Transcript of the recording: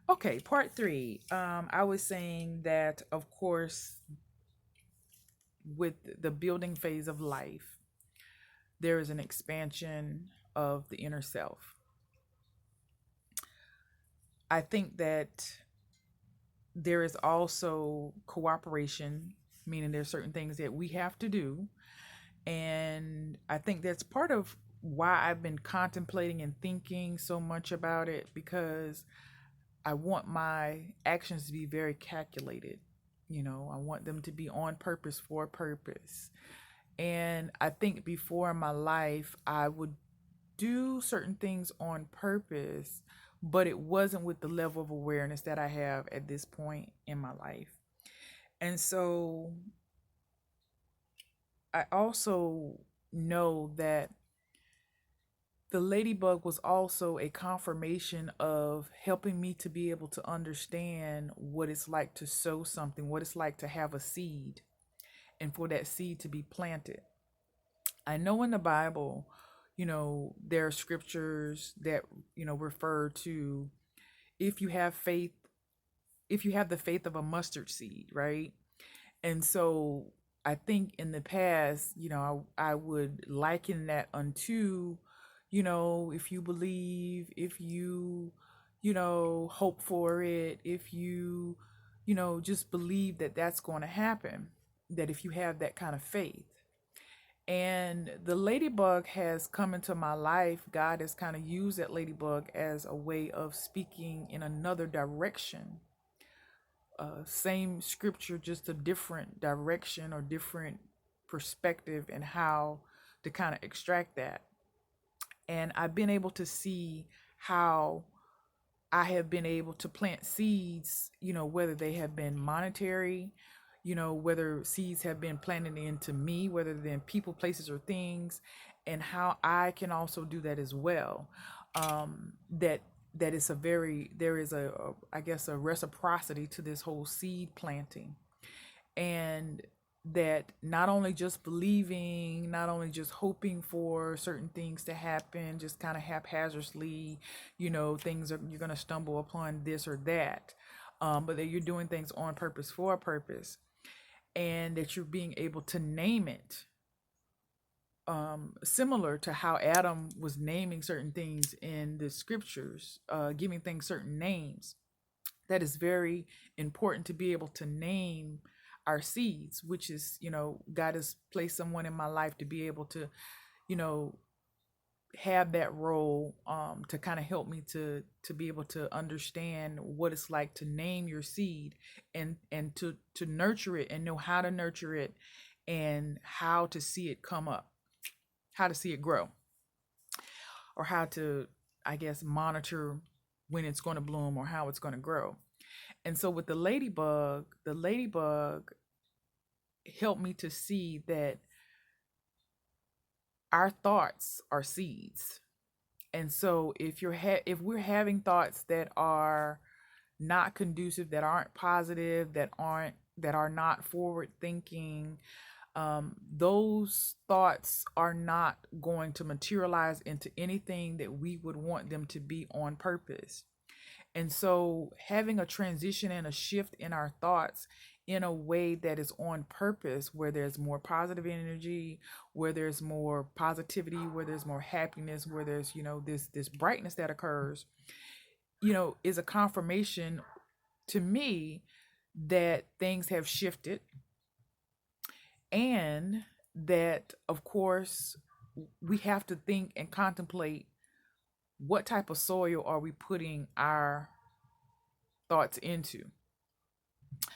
Okay, part three. I was saying that, of course, with the building phase of life, there is an expansion of the inner self. I think that there is also cooperation, meaning there's certain things that we have to do. And I think that's part of why I've been contemplating and thinking so much about it, because I want my actions to be very calculated. I want them to be on purpose for a purpose. And I think before in my life, I would do certain things on purpose, but it wasn't with the level of awareness that I have at this point in my life. And so I also know that the ladybug was also a confirmation of helping me to be able to understand what it's like to sow something, what it's like to have a seed, and for that seed to be planted. I know in the Bible, there are scriptures that, refer to, if you have faith, if you have the faith of a mustard seed, right? And so I think in the past, I would liken that unto, if you believe, if you, hope for it, if you, just believe that that's going to happen, that if you have that kind of faith. And the ladybug has come into my life. God has kind of used that ladybug as a way of speaking in another direction. Same scripture, just a different direction or different perspective, and how to kind of extract that. And I've been able to see how I have been able to plant seeds, whether they have been monetary, whether seeds have been planted into me, whether they're in people, places, or things, and how I can also do that as well. That is a very, there is I guess, a reciprocity to this whole seed planting. And that not only just believing, not only just hoping for certain things to happen, just kind of haphazardly, things are, you're going to stumble upon this or that, but that you're doing things on purpose for a purpose, and that you're being able to name it, similar to how Adam was naming certain things in the scriptures, giving things certain names. That is very important, to be able to name our seeds, which is, God has placed someone in my life to be able to, you know, have that role, to kind of help me to be able to understand what it's like to name your seed, and to nurture it, and know how to nurture it, and how to see it come up, how to see it grow, or how to, I guess, monitor when it's going to bloom or how it's going to grow. And so with the ladybug helped me to see that our thoughts are seeds. And so if we're having thoughts that are not conducive, that aren't positive, that are not forward thinking, those thoughts are not going to materialize into anything that we would want them to be on purpose. And so, having a transition and a shift in our thoughts in a way that is on purpose, where there's more positive energy, where there's more positivity, where there's more happiness, where there's, this brightness that occurs, is a confirmation to me that things have shifted, and that, of course, we have to think and contemplate, what type of soil are we putting our thoughts into.